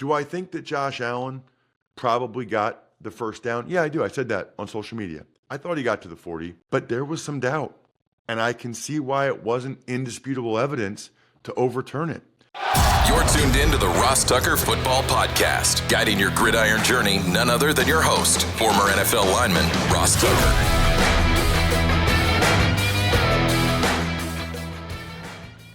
Do I think that Josh Allen probably got the first down? Yeah, I do. I said that on social media. I thought he got to the 40, but there was some doubt. And I can see why it wasn't indisputable evidence to overturn it. You're tuned in to the Ross Tucker Football Podcast, guiding your gridiron journey, none other than your host, former NFL lineman, Ross Tucker.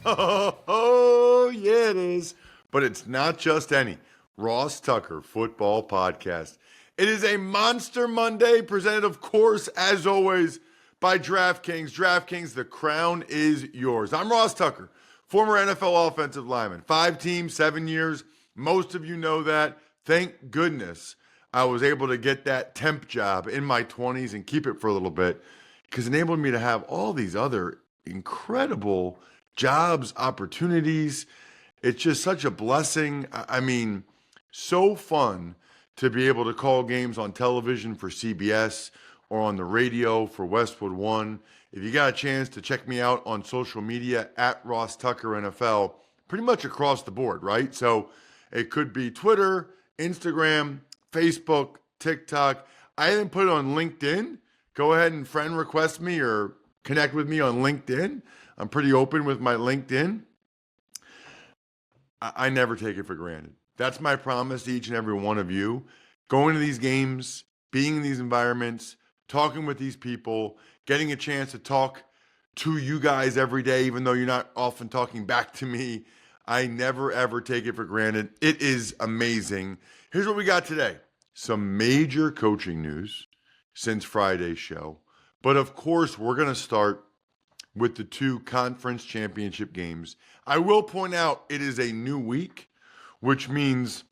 Oh, yeah, it is. But it's not just any Ross Tucker Football Podcast. It is a Monster Monday presented, of course, as always, by DraftKings. DraftKings, the crown is yours. I'm Ross Tucker, former NFL offensive lineman. 5 teams, 7 years. Most of you know that. Thank goodness I was able to get that temp job in my 20s and keep it for a little bit, because it enabled me to have all these other incredible jobs, opportunities. It's just such a blessing. I mean, so fun to be able to call games on television for CBS or on the radio for Westwood One. If you got a chance to check me out on social media at Ross Tucker NFL, pretty much across the board, right? So it could be Twitter, Instagram, Facebook, TikTok. I even put it on LinkedIn. Go ahead and friend request me or connect with me on LinkedIn. I'm pretty open with my LinkedIn. I never take it for granted. That's my promise to each and every one of you. Going to these games, being in these environments, talking with these people, getting a chance to talk to you guys every day, even though you're not often talking back to me. I never, ever take it for granted. It is amazing. Here's what we got today. Some major coaching news since Friday's show. But of course, we're going to start with the 2 conference championship games. I will point out it is a new week, which means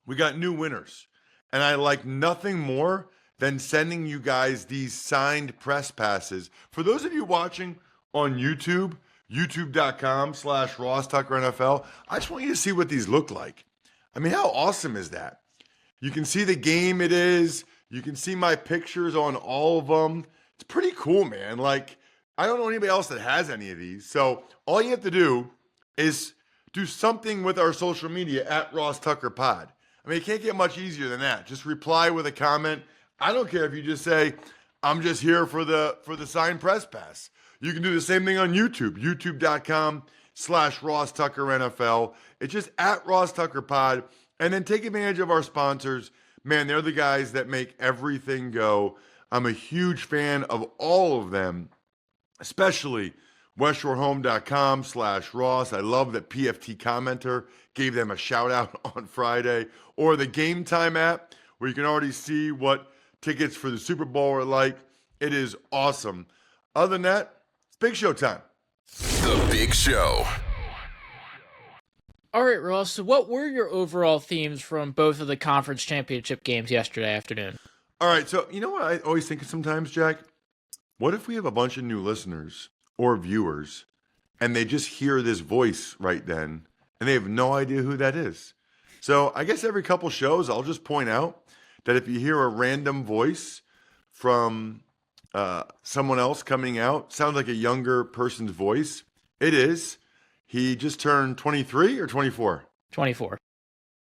we got new winners. And I like nothing more than sending you guys these signed press passes. For those of you watching on YouTube, youtube.com/Ross Tucker NFL, I just want you to see what these look like. I mean, how awesome is that? You can see the game it is. You can see my pictures on all of them. It's pretty cool, man. Like, I don't know anybody else that has any of these. So all you have to do is do something with our social media at Ross Tucker Pod. I mean, it can't get much easier than that. Just reply with a comment. I don't care if you just say, I'm just here for the signed press pass. You can do the same thing on YouTube, youtube.com/Ross Tucker NFL. It's just at Ross Tucker Pod. And then take advantage of our sponsors. Man, they're the guys that make everything go. I'm a huge fan of all of them, especially westsshorehome.com/Ross. I love that PFT commenter gave them a shout out on Friday. Or the Game Time app, where you can already see what tickets for the Super Bowl are like. It is awesome. Other than that, it's Big Show time. The Big Show. All right, Ross, so what were your overall themes from both of the conference championship games yesterday afternoon? All right, so you know what I always think of sometimes, Jack? What if we have a bunch of new listeners or viewers and they just hear this voice right then and they have no idea who that is? So I guess every couple shows I'll just point out that if you hear a random voice from someone else coming out, sounds like a younger person's voice, it is. He just turned 23 or 24? 24.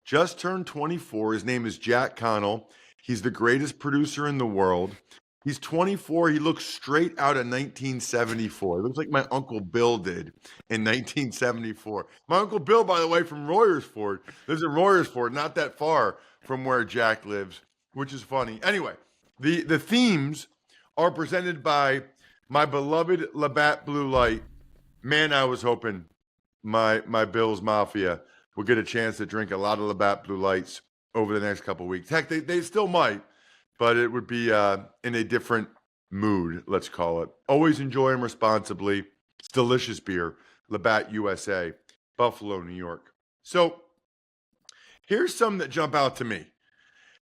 Just turned 24. His name is Jack Connell. He's the greatest producer in the world. He's 24. He looks straight out of 1974. He looks like my Uncle Bill did in 1974. My Uncle Bill, by the way, from Royersford, lives in Royersford, not that far from where Jack lives, which is funny. Anyway, the themes are presented by my beloved Labatt Blue Light. Man, I was hoping my Bills Mafia will get a chance to drink a lot of Labatt Blue Lights over the next couple of weeks. Heck, they still might, but it would be in a different mood, let's call it. Always enjoy them responsibly. It's delicious beer. Labatt USA, Buffalo, New York. So here's some that jump out to me.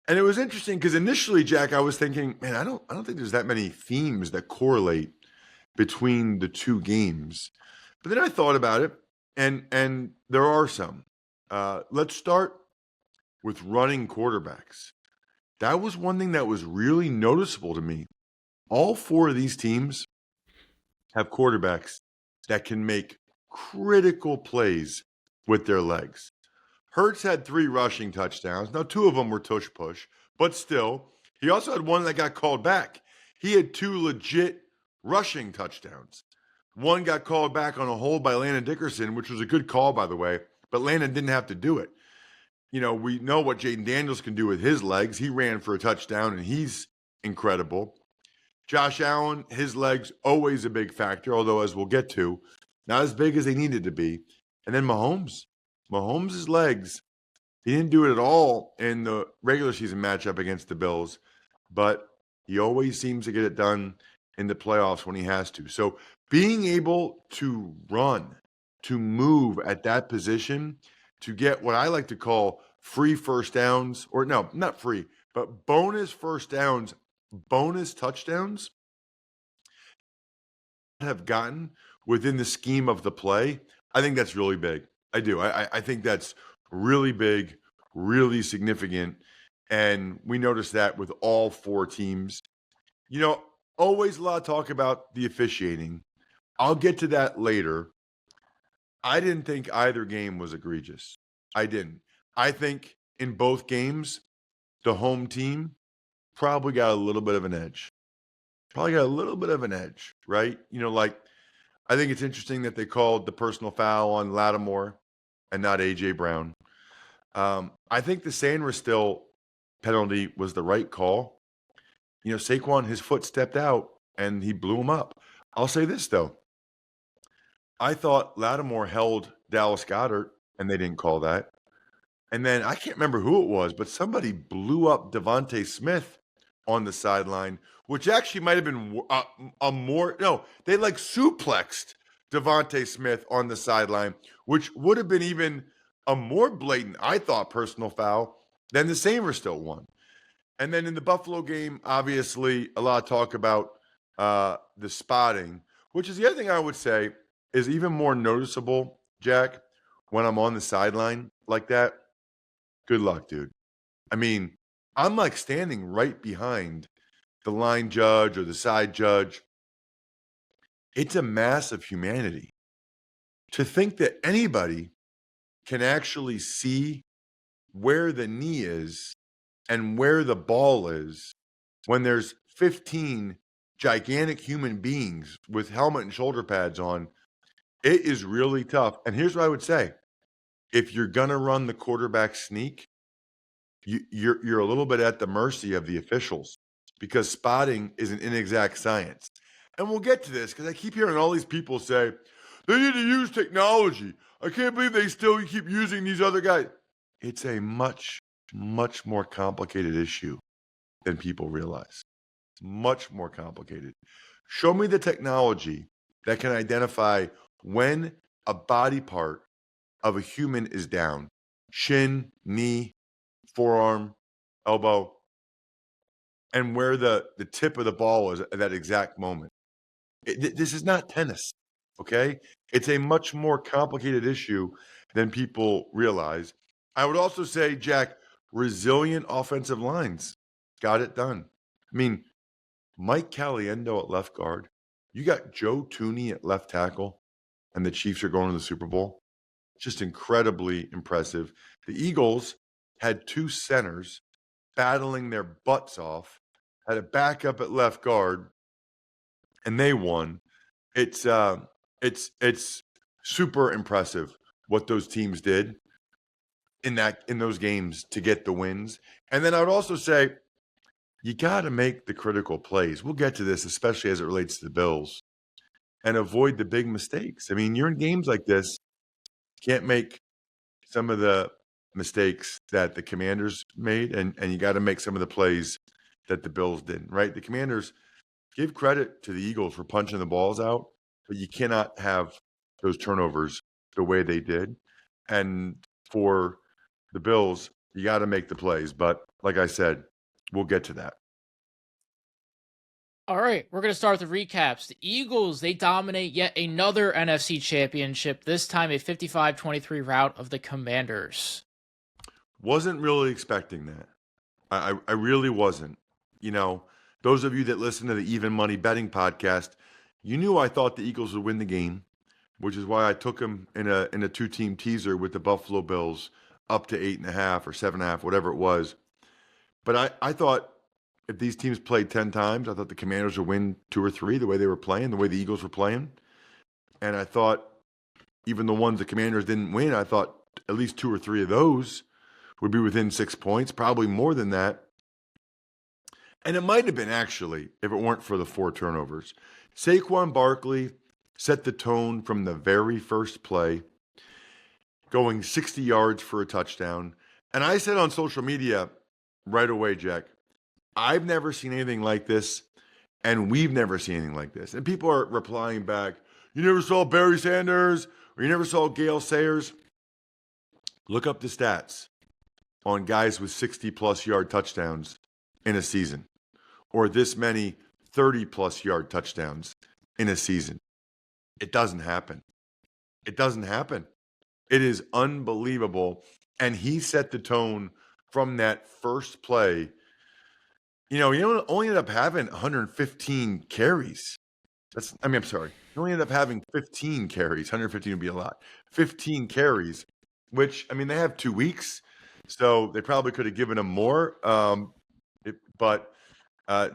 And it was interesting because initially, Jack, I was thinking, man, I don't think there's that many themes that correlate between the two games. But then I thought about it, and there are some. Let's start with running quarterbacks. That was one thing that was really noticeable to me. All 4 of these teams have quarterbacks that can make critical plays with their legs. Hurts had 3 rushing touchdowns. Now, 2 of them were tush push, but still, he also had one that got called back. He had 2 legit rushing touchdowns. One got called back on a hold by Landon Dickerson, which was a good call, by the way, but Landon didn't have to do it. We know what Jaden Daniels can do with his legs. He ran for a touchdown, and he's incredible. Josh Allen, his legs, always a big factor, although, as we'll get to, not as big as they needed to be. And then Mahomes' legs, he didn't do it at all in the regular season matchup against the Bills, but he always seems to get it done in the playoffs when he has to. So being able to run, to move at that position, to get what I like to call free first downs, or no, not free, but bonus first downs, bonus touchdowns, have gotten within the scheme of the play, I think that's really big. I do. I think that's really big, really significant. And we noticed that with all 4 teams. Always a lot of talk about the officiating. I'll get to that later. I didn't think either game was egregious. I didn't. I think in both games, the home team probably got a little bit of an edge. Right? I think it's interesting that they called the personal foul on Lattimore and not A.J. Brown. I think the Sanders still penalty was the right call. Saquon, his foot stepped out and he blew him up. I'll say this, though. I thought Lattimore held Dallas Goedert, and they didn't call that. And then I can't remember who it was, but somebody blew up Devontae Smith on the sideline, which actually might have been they suplexed Devontae Smith on the sideline, which would have been even a more blatant, I thought, personal foul than the Sanders still won. And then in the Buffalo game, obviously, a lot of talk about the spotting, which is the other thing I would say is even more noticeable, Jack, when I'm on the sideline like that. Good luck, dude. I mean, I'm like standing right behind the line judge or the side judge. It's a mass of humanity. To think that anybody can actually see where the knee is and where the ball is when there's 15 gigantic human beings with helmet and shoulder pads on, it is really tough. And here's what I would say. If you're going to run the quarterback sneak, you're a little bit at the mercy of the officials because spotting is an inexact science. And we'll get to this because I keep hearing all these people say, they need to use technology. I can't believe they still keep using these other guys. It's a much, much more complicated issue than people realize. Much more complicated. Show me the technology that can identify when a body part of a human is down. Shin, knee, forearm, elbow, and where the tip of the ball is at that exact moment. This is not tennis, okay? It's a much more complicated issue than people realize. I would also say, Jack, resilient offensive lines got it done. I mean, Mike Caliendo at left guard. You got Joe Tooney at left tackle, and the Chiefs are going to the Super Bowl. Just incredibly impressive. The Eagles had 2 centers battling their butts off, had a backup at left guard, and they won. It's super impressive what those teams did in those games to get the wins. And then I would also say you got to make the critical plays. We'll get to this, especially as it relates to the Bills, and avoid the big mistakes. I mean, you're in games like this, can't make some of the mistakes that the Commanders made, and you got to make some of the plays that the Bills didn't, right? The Commanders, give credit to the Eagles for punching the balls out, but you cannot have those turnovers the way they did. And for the Bills, you got to make the plays. But like I said, we'll get to that. All right, we're going to start with the recaps. The Eagles, they dominate yet another NFC championship, this time a 55-23 rout of the Commanders. Wasn't really expecting that. I really wasn't. Those of you that listen to the Even Money Betting podcast, you knew I thought the Eagles would win the game, which is why I took them in a 2-team teaser with the Buffalo Bills up to 8.5 or 7.5, whatever it was. But I thought if these teams played 10 times, I thought the Commanders would win 2 or 3 the way they were playing, the way the Eagles were playing. And I thought even the ones the Commanders didn't win, I thought at least 2 or 3 of those would be within 6 points, probably more than that. And it might have been, actually, if it weren't for the 4 turnovers. Saquon Barkley set the tone from the very first play, going 60 yards for a touchdown. And I said on social media right away, Jack, I've never seen anything like this, and we've never seen anything like this. And people are replying back, you never saw Barry Sanders, or you never saw Gale Sayers. Look up the stats on guys with 60-plus yard touchdowns in a season, or this many 30-plus yard touchdowns in a season. It doesn't happen. It doesn't happen. It is unbelievable. And he set the tone from that first play. You know, he only ended up having 115 carries. I'm sorry. He only ended up having 15 carries. 115 would be a lot. 15 carries, which, I mean, they have 2 weeks, so they probably could have given him more. But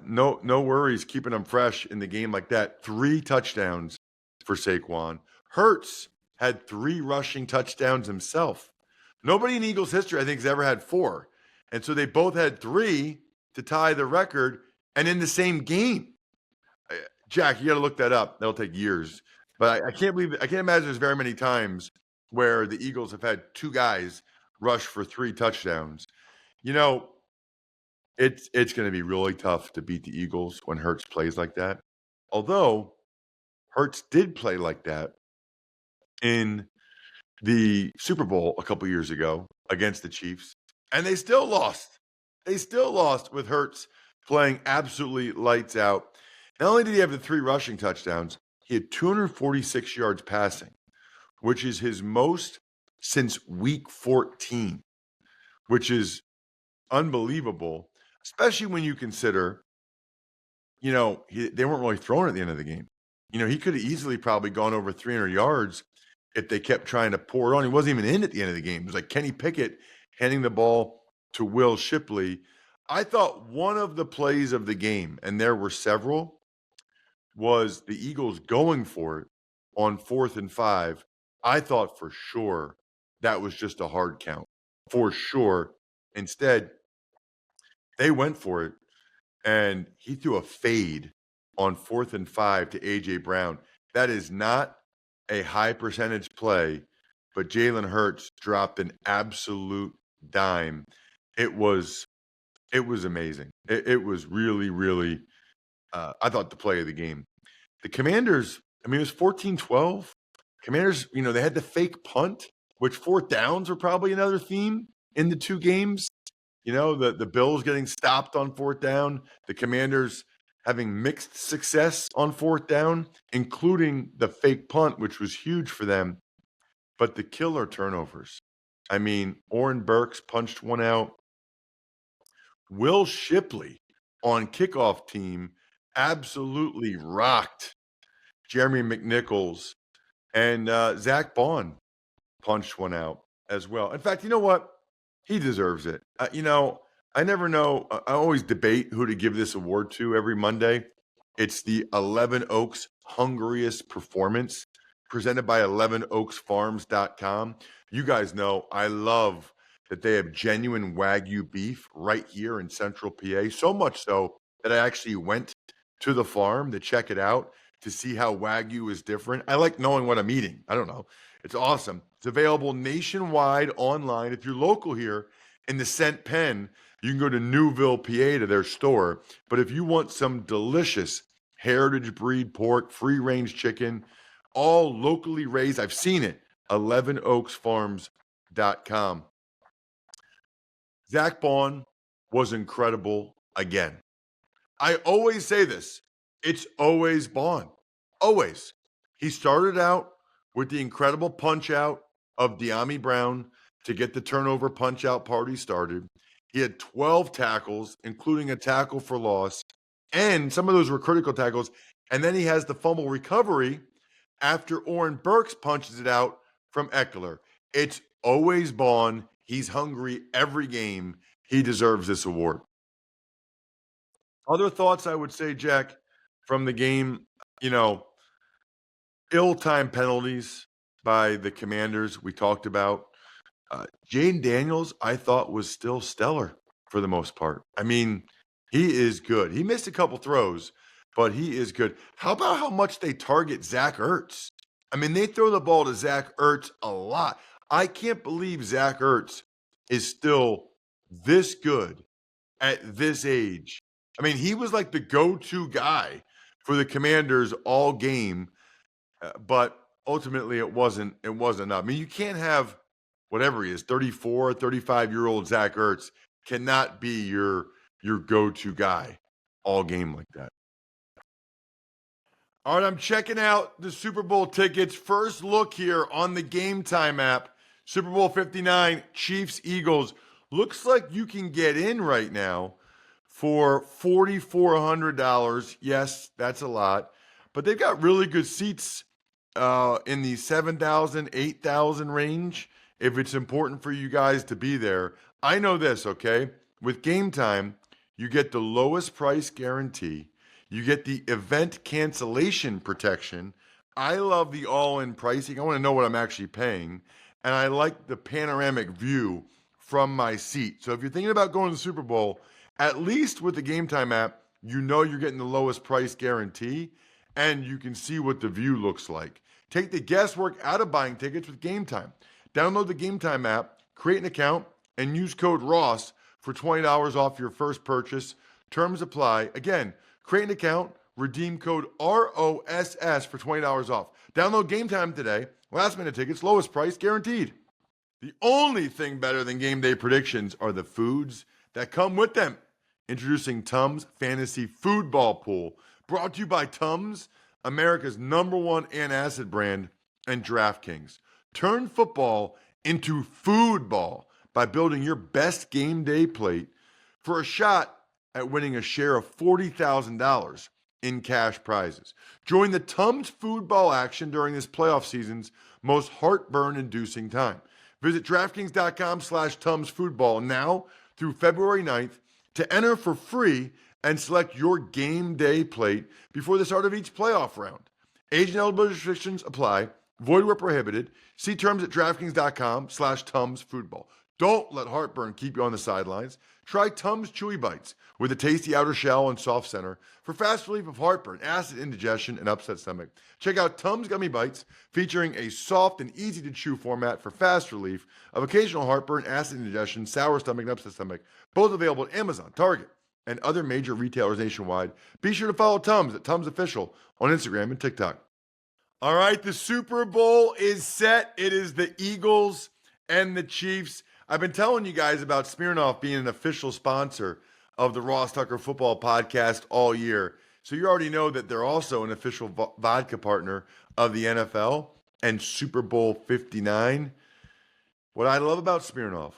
no worries keeping him fresh in the game like that. 3 touchdowns for Saquon. Hurts had 3 rushing touchdowns himself. Nobody in Eagles history, I think, has ever had 4. And so they both had 3 to tie the record, and in the same game. Jack, you got to look that up. That'll take years. But I can't imagine there's very many times where the Eagles have had 2 guys rush for 3 touchdowns. You know, it's going to be really tough to beat the Eagles when Hurts plays like that. Although Hurts did play like that in the Super Bowl a couple years ago against the Chiefs, and they still lost. They still lost with Hurts playing absolutely lights out. Not only did he have the 3 rushing touchdowns, he had 246 yards passing, which is his most since week 14, which is unbelievable, especially when you consider, you know, they weren't really throwing at the end of the game. You know, he could have easily probably gone over 300 yards if they kept trying to pour it on. He wasn't even in at the end of the game. It was like Kenny Pickett handing the ball to Will Shipley. I thought one of the plays of the game, and there were several, was the Eagles going for it on 4th and 5. I thought for sure that was just a hard count. For sure. Instead, they went for it, and he threw a fade on 4th and 5 to A.J. Brown. That is not a high percentage play, but Jalen Hurts dropped an absolute dime. It was amazing. It was really, really, I thought, the play of the game. The Commanders, I mean, it was 14-12. Commanders, you know, they had the fake punt, which 4th downs were probably another theme in the 2 games. You know, the Bills getting stopped on 4th down, the Commanders having mixed success on 4th down, including the fake punt, which was huge for them. But the killer turnovers. I mean, Oren Burks punched one out. Will Shipley on kickoff team absolutely rocked Jeremy McNichols, and Zach Bond punched one out as well. In fact, you know what? He deserves it. You know, I never know. I always debate who to give this award to every Monday. It's the 11 Oaks Hungriest Performance, presented by 11oaksfarms.com. You guys know I love that they have genuine Wagyu beef right here in Central PA, so much so that I actually went to the farm to check it out to see how Wagyu is different. I like knowing what I'm eating. I don't know. It's awesome. It's available nationwide online. If you're local here in the Cent Pen, you can go to Newville, PA to their store. But if you want some delicious heritage breed pork, free-range chicken, all locally raised, I've seen it, 11oaksfarms.com. Zach Bond was incredible again. I always say this. It's always Bond. Always. He started out with the incredible punch-out of De'Ami Brown to get the turnover punch-out party started. He had 12 tackles, including a tackle for loss, and some of those were critical tackles. And then he has the fumble recovery after Oren Burks punches it out from Eckler. It's always Bond. He's hungry every game. He deserves this award. Other thoughts I would say, Jack, from the game, you know, ill-timed penalties by the Commanders we talked about. Jaden Daniels, I thought, was still stellar for the most part. I mean, he is good. He missed a couple throws, but he is good. How about how much they target Zach Ertz? I mean, they throw the ball to Zach Ertz a lot. I can't believe Zach Ertz is still this good at this age. I mean, he was like the go-to guy for the Commanders all game, but ultimately it wasn't enough. I mean, you can't have whatever he is, 34, 35-year-old Zach Ertz cannot be your go-to guy all game like that. All right, I'm checking out the Super Bowl tickets. First look here on the Game Time app. Super Bowl 59, Chiefs, Eagles. Looks like you can get in right now for $4,400. Yes, that's a lot. But they've got really good seats in the 7,000, 8,000 range if it's important for you guys to be there. I know this, okay? With Game Time, you get the lowest price guarantee. You get the event cancellation protection. I love the all-in pricing. I want to know what I'm actually paying. And I like the panoramic view from my seat. So if you're thinking about going to the Super Bowl, at least with the Game Time app, you know you're getting the lowest price guarantee, and you can see what the view looks like. Take the guesswork out of buying tickets with Game Time. Download the Game Time app, create an account, and use code ROSS for $20 off your first purchase. Terms apply. Again, create an account, redeem code ROSS for $20 off. Download Game Time today. Last minute tickets, lowest price guaranteed. The only thing better than game day predictions are the foods that come with them. Introducing Tums Fantasy Foodball Pool, brought to you by Tums, America's #1 antacid brand, and DraftKings. Turn football into foodball by building your best game day plate for a shot at winning a share of $40,000 in cash prizes. Join the Tums foodball action during this playoff season's most heartburn-inducing time. Visit DraftKings.com/Tums foodball now through February 9th to enter for free and select your game day plate before the start of each playoff round. Age and eligibility restrictions apply. Void where prohibited. See terms at DraftKings.com/Tums foodball. Don't let heartburn keep you on the sidelines. Try Tums Chewy Bites with a tasty outer shell and soft center for fast relief of heartburn, acid indigestion, and upset stomach. Check out Tums Gummy Bites featuring a soft and easy to chew format for fast relief of occasional heartburn, acid indigestion, sour stomach, and upset stomach. Both available at Amazon, Target, and other major retailers nationwide. Be sure to follow Tums at Tums Official on Instagram and TikTok. All right, the Super Bowl is set. It is the Eagles and the Chiefs. I've been telling you guys about Smirnoff being an official sponsor of the Ross Tucker Football Podcast all year. So you already know that they're also an official vodka partner of the NFL and Super Bowl 59. What I love about Smirnoff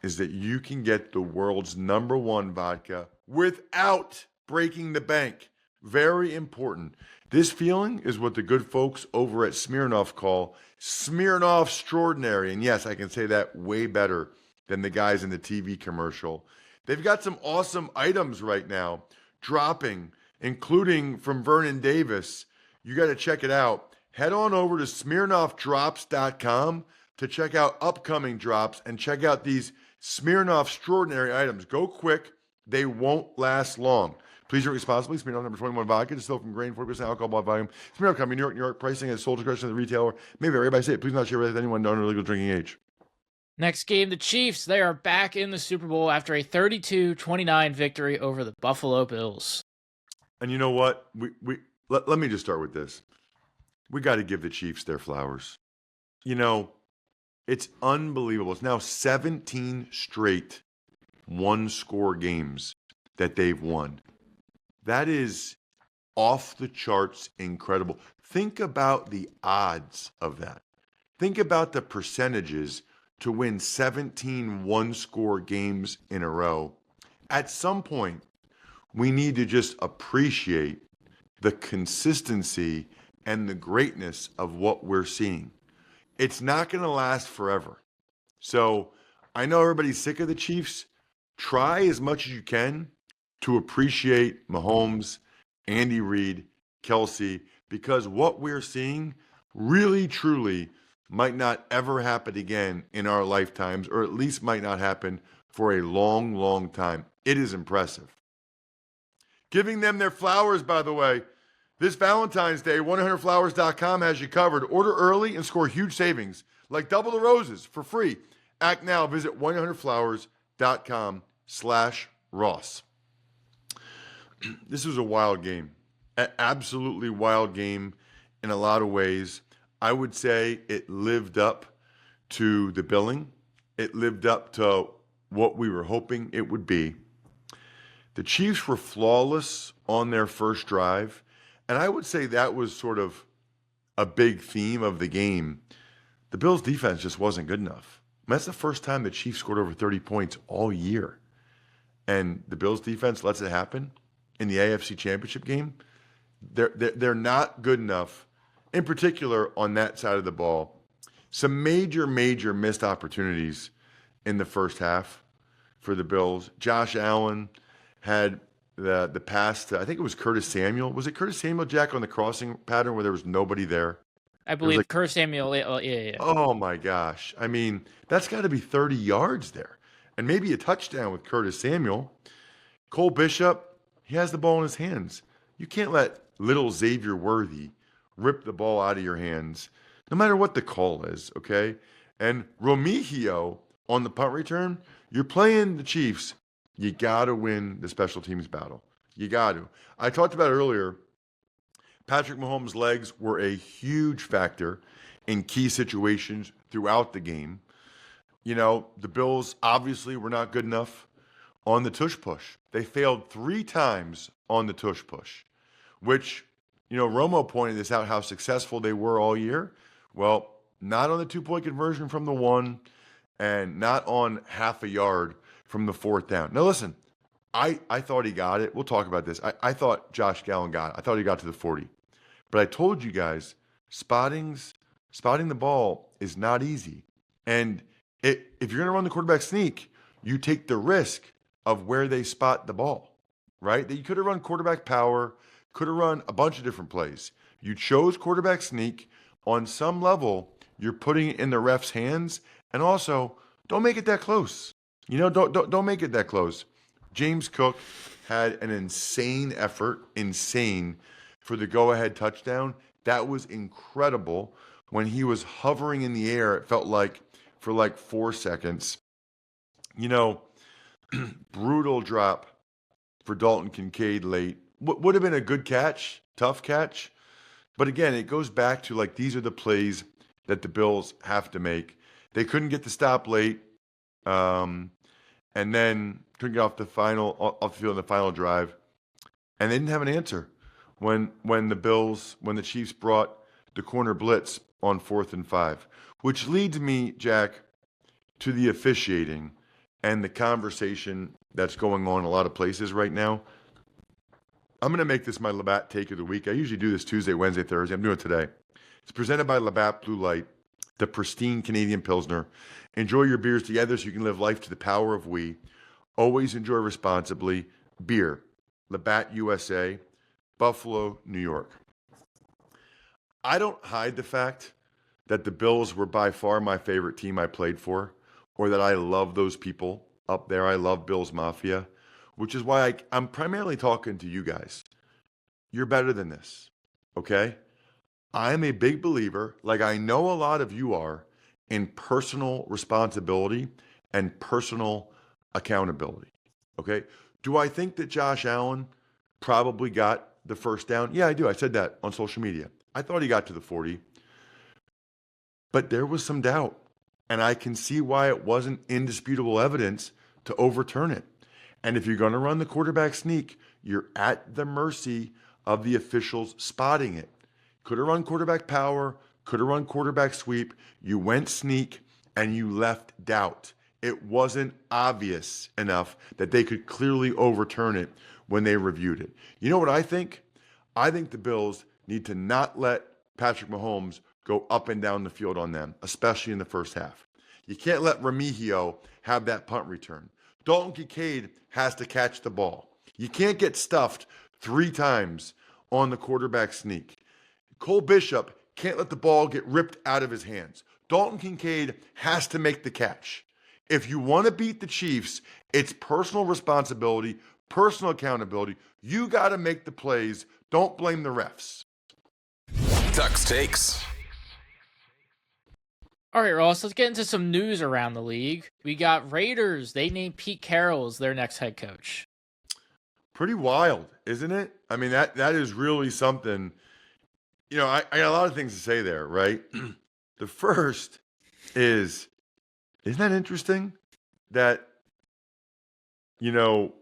is that you can get the world's #1 vodka without breaking the bank. Very important. This feeling is what the good folks over at Smirnoff call Smirnoff Extraordinary. And yes, I can say that way better than the guys in the TV commercial. They've got some awesome items right now dropping, including from Vernon Davis. You got to check it out. Head on over to SmirnoffDrops.com to check out upcoming drops and check out these Smirnoff Extraordinary items. Go quick. They won't last long. Please drink responsibly. Smirnoff number 21 vodka, distilled from grain, 40% alcohol by volume. Smirnoff Company, New York, New York. Pricing at sole discretion of the retailer. May vary by state. Please not share with anyone under legal drinking age. Next game, the Chiefs. They are back in the Super Bowl after a 32-29 victory over the Buffalo Bills. And you know what? Let me just start with this. We got to give the Chiefs their flowers. You know, it's unbelievable. It's now 17 straight one-score games that they've won. That is off the charts incredible. Think about the odds of that. Think about the percentages to win 17 one-score games in a row. At some point, we need to just appreciate the consistency and the greatness of what we're seeing. It's not going to last forever. So I know everybody's sick of the Chiefs. Try as much as you can to appreciate Mahomes, Andy Reid, Kelsey, because what we're seeing really, truly might not ever happen again in our lifetimes, or at least might not happen for a long, long time. It is impressive. Giving them their flowers, by the way. This Valentine's Day, 100flowers.com has you covered. Order early and score huge savings, like double the roses for free. Act now. Visit 100flowers.com/Ross. This was a wild game, an absolutely wild game in a lot of ways. I would say it lived up to the billing. It lived up to what we were hoping it would be. The Chiefs were flawless on their first drive, and I would say that was sort of a big theme of the game. The Bills' defense just wasn't good enough. That's the first time the Chiefs scored over 30 points all year. And the Bills' defense lets it happen in the AFC Championship game. They're not good enough, in particular on that side of the ball. Some major missed opportunities in the first half for the Bills. Josh Allen had the pass to, I think it was Curtis Samuel. Was it Curtis Samuel, Jack, on the crossing pattern where there was nobody there? I believe Curtis Samuel, yeah. Oh, my gosh. I mean, that's got to be 30 yards there. And maybe a touchdown with Curtis Samuel. Cole Bishop, he has the ball in his hands. You can't let little Xavier Worthy rip the ball out of your hands, no matter what the call is, okay? And Romigio on the punt return, you're playing the Chiefs. You got to win the special teams battle. You got to. I talked about earlier, Patrick Mahomes' legs were a huge factor in key situations throughout the game. You know, the Bills obviously were not good enough on the tush push. They failed 3 times on the tush push, which, you know, Romo pointed this out, how successful they were all year. Well, not on the 2-point conversion from the 1 and not on half a yard from the 4th down. Now, listen, I thought he got it. We'll talk about this. I thought Josh Gallen got it. I thought he got to the 40. But I told you guys, spotting the ball is not easy. And if you're going to run the quarterback sneak, you take the risk of where they spot the ball, right? That you could have run quarterback power, could have run a bunch of different plays. You chose quarterback sneak. On some level, you're putting it in the ref's hands. And also, don't make it that close. You know, don't make it that close. James Cook had an insane effort, for the go-ahead touchdown. That was incredible. When he was hovering in the air, it felt like for like 4 seconds. You know, brutal drop for Dalton Kincaid late. Would have been a good catch, tough catch. But again, it goes back to, like, these are the plays that the Bills have to make. They couldn't get the stop late, and then couldn't get off the field in the final drive, and they didn't have an answer when the Chiefs brought the corner blitz on 4th and 5, which leads me, Jack, to the officiating and the conversation that's going on in a lot of places right now. I'm going to make this my Labatt take of the week. I usually do this Tuesday, Wednesday, Thursday. I'm doing it today. It's presented by Labatt Blue Light, the pristine Canadian Pilsner. Enjoy your beers together so you can live life to the power of we. Always enjoy responsibly. Beer, Labatt USA, Buffalo, New York. I don't hide the fact that the Bills were by far my favorite team I played for, or that I love those people up there. I love Bills Mafia, which is why I'm primarily talking to you guys. You're better than this, okay? I'm a big believer, like I know a lot of you are, in personal responsibility and personal accountability, okay? Do I think that Josh Allen probably got the first down? Yeah, I do. I said that on social media. I thought he got to the 40. But there was some doubt, and I can see why it wasn't indisputable evidence to overturn it. And if you're going to run the quarterback sneak, you're at the mercy of the officials spotting it. Could have run quarterback power, could have run quarterback sweep. You went sneak, and you left doubt. It wasn't obvious enough that they could clearly overturn it when they reviewed it. You know what I think? I think the Bills need to not let Patrick Mahomes go up and down the field on them, especially in the first half. You can't let Remigio have that punt return. Dalton Kincaid has to catch the ball. You can't get stuffed 3 times on the quarterback sneak. Cole Bishop can't let the ball get ripped out of his hands. Dalton Kincaid has to make the catch. If you want to beat the Chiefs, it's personal responsibility, personal accountability. You got to make the plays. Don't blame the refs. Tuck's Takes. All right, Ross, let's get into some news around the league. We got Raiders. They named Pete Carroll as their next head coach. Pretty wild, isn't it? I mean, that is really something. You know, I got a lot of things to say there, right? The first is, isn't that interesting that, you know,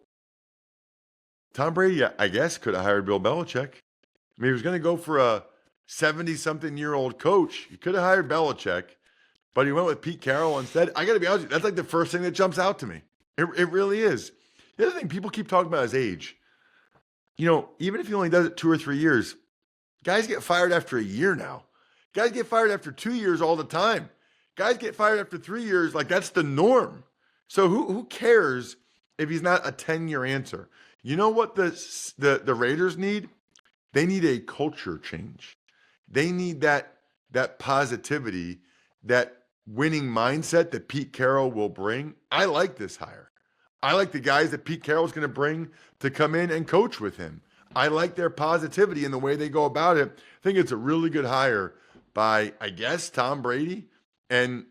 Tom Brady, I guess, could have hired Bill Belichick. I mean, he was going to go for a 70-something-year-old coach. He could have hired Belichick, but he went with Pete Carroll instead. I got to be honest with you, that's like the first thing that jumps out to me. It really is. The other thing, people keep talking about his age. You know, even if he only does it 2 or 3 years, guys get fired after a year now. Guys get fired after 2 years all the time. Guys get fired after 3 years. Like, that's the norm. So who cares if he's not a 10-year answer? You know what the Raiders need? They need a culture change. They need that positivity, that winning mindset that Pete Carroll will bring. I like this hire. I like the guys that Pete Carroll's going to bring to come in and coach with him. I like their positivity and the way they go about it. I think it's a really good hire by, I guess, Tom Brady and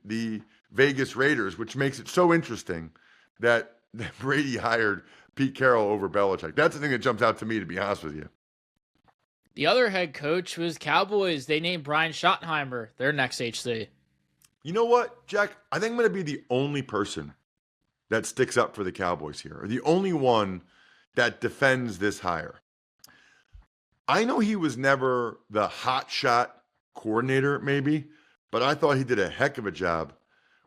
the Vegas Raiders, which makes it so interesting that Brady hired Pete Carroll over Belichick. That's the thing that jumps out to me, to be honest with you. The other head coach was Cowboys. They named Brian Schottenheimer their next HC. You know what, Jack? I think I'm going to be the only person that sticks up for the Cowboys here, or the only one that defends this hire. I know he was never the hot shot coordinator, maybe, but I thought he did a heck of a job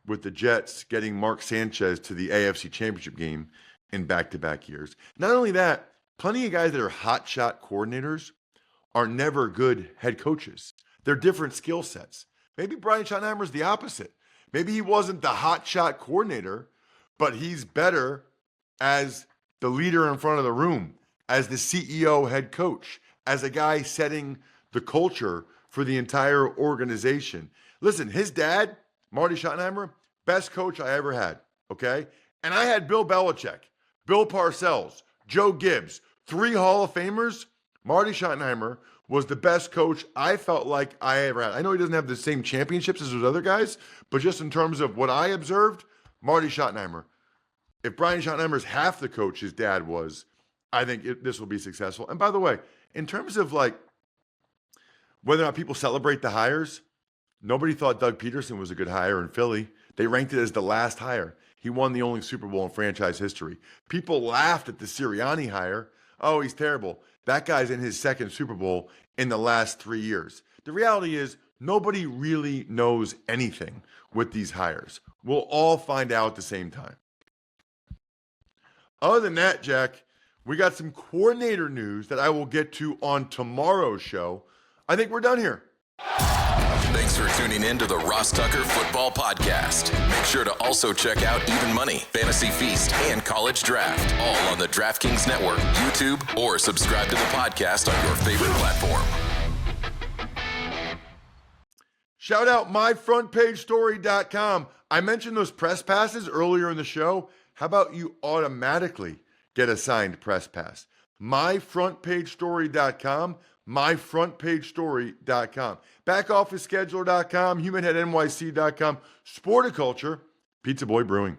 with the Jets getting Mark Sanchez to the AFC Championship game in back-to-back years. Not only that, plenty of guys that are hot shot coordinators are never good head coaches. They're different skill sets. Maybe Brian Schottenheimer's the opposite. Maybe he wasn't the hot shot coordinator, but he's better as the leader in front of the room, as the CEO head coach, as a guy setting the culture for the entire organization. Listen, his dad, Marty Schottenheimer, best coach I ever had, okay? And I had Bill Belichick, Bill Parcells, Joe Gibbs, 3 Hall of Famers. Marty Schottenheimer was the best coach I felt like I ever had. I know he doesn't have the same championships as those other guys, but just in terms of what I observed, Marty Schottenheimer. If Brian Schottenheimer's half the coach his dad was, I think this will be successful. And by the way, in terms of like whether or not people celebrate the hires, nobody thought Doug Peterson was a good hire in Philly. They ranked it as the last hire. He won the only Super Bowl in franchise history. People laughed at the Sirianni hire. Oh, he's terrible. That guy's in his 2nd Super Bowl in the last 3 years. The reality is nobody really knows anything with these hires. We'll all find out at the same time. Other than that, Jack, we got some coordinator news that I will get to on tomorrow's show. I think we're done here. Thanks for tuning in to the Ross Tucker Football Podcast. Make sure to also check out Even Money, Fantasy Feast, and College Draft, all on the DraftKings Network, YouTube, or subscribe to the podcast on your favorite platform. Shout out myfrontpagestory.com. I mentioned those press passes earlier in the show. How about you automatically get a signed press pass? myfrontpagestory.com, myfrontpagestory.com. Backofficescheduler.com, humanheadnyc.com, Sporticulture, Pizza Boy Brewing.